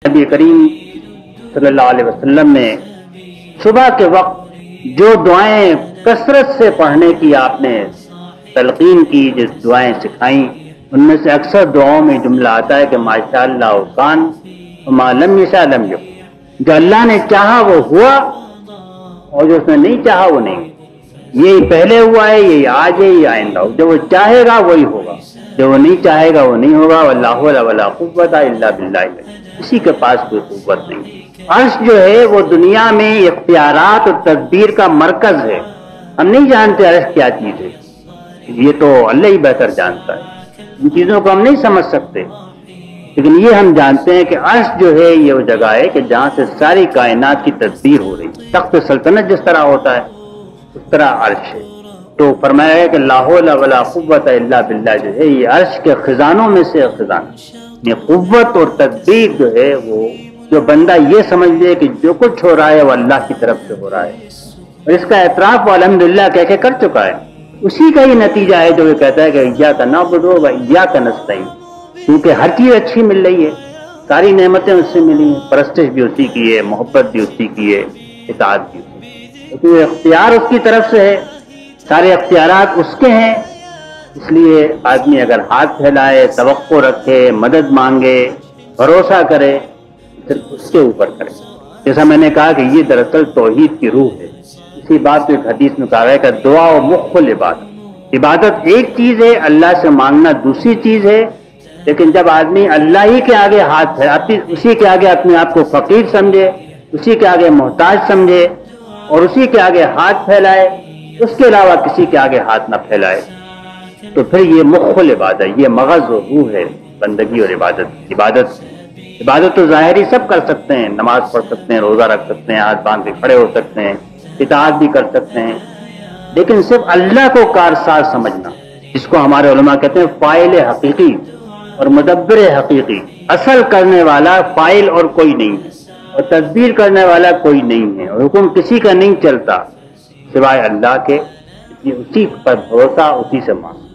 नबी करीम सल्लल्लाहु अलैहि वसल्लम ने सुबह के वक्त जो दुआएं कसरत से पढ़ने की आपने तलकीन की, जिस दुआएं सिखाई, उनमें से अक्सर दुआओं में जुमला आता है कि माशाअल्लाह कान व मा लम यशा लम यकुन। जो अल्लाह ने चाहा वो हुआ और जो उसने नहीं चाहा वो नहीं। यही पहले हुआ है, यही आज है, यही आइंदा। जो वो चाहेगा वही होगा, जो वो नहीं चाहेगा वो नहीं होगा। वल्लाहु वला कुव्वता इल्ला बिल्लाह, किसी के पास कोई कुव्वत नहीं। अर्श जो है वो दुनिया में इख्तियारात और तदबीर का मरकज है। हम नहीं जानते अर्श क्या चीज है, ये तो अल्लाह ही बेहतर जानता है। इन चीजों को हम नहीं समझ सकते, लेकिन ये हम जानते हैं कि अर्श जो है ये वो जगह है कि जहां से सारी कायनात की तदबीर हो रही है। तख्त सल्तनत जिस तरह होता है उस तरह अर्श है। तो फरमाया है कि ला हौला वला कुव्वता इल्ला बिल्लाह जो है ये अर्श के खजानों में से खजाना। ये कुव्वत और तदबीर जो है वो जो बंदा ये समझ ले कि जो कुछ हो रहा है वो अल्लाह की तरफ से हो रहा है और इसका एतराफ वो अल्हम्दुलिल्लाह कह के कर चुका है, उसी का ही नतीजा है जो वो कहता है कि इय्याका नअबुदु व इय्याका नस्तईन। क्योंकि हर चीज अच्छी मिल रही है, सारी नेमतें उससे मिली हैं, परस्तिश भी उसी की है, मोहब्बत भी उसी की है, इताअत भी उसी। तो इख्तियार उसकी तरफ से है, सारे इख्तियारात उसके हैं। इसलिए आदमी अगर हाथ फैलाए, तवक्को रखे, मदद मांगे, भरोसा करे, फिर उसके ऊपर करे। जैसा मैंने कहा कि ये दरअसल तौहीद की रूह है। इसी बात को एक हदीस में कहा है कि दुआ व मुख्कुल इबादत। इबादत एक चीज है, अल्लाह से मांगना दूसरी चीज है। लेकिन जब आदमी अल्लाह ही के आगे हाथ फैलाती, उसी के आगे अपने आप को फकीर समझे, उसी के आगे मोहताज समझे और उसी के आगे हाथ फैलाए, उसके अलावा किसी के आगे हाथ ना फैलाए, तो फिर ये मुख्कुल इबादत, ये मगज़ और रूह है बंदगी और इबादत। इबादत तो ज़ाहिरी सब कर सकते हैं, नमाज पढ़ सकते हैं, रोज़ा रख सकते हैं, हाथ बांध के खड़े हो सकते हैं, इताअत भी कर सकते हैं, लेकिन सिर्फ अल्लाह को कारसाज समझना, जिसको हमारे उलमा कहते हैं फाइल हकीकी और मुदब्बिर हकीकी। असल करने वाला फाइल और कोई नहीं है और तदबीर करने वाला कोई नहीं है और हुक्म किसी का नहीं चलता सिवाय अल्लाह के। उसी पर भरोसा, उसी से मांग।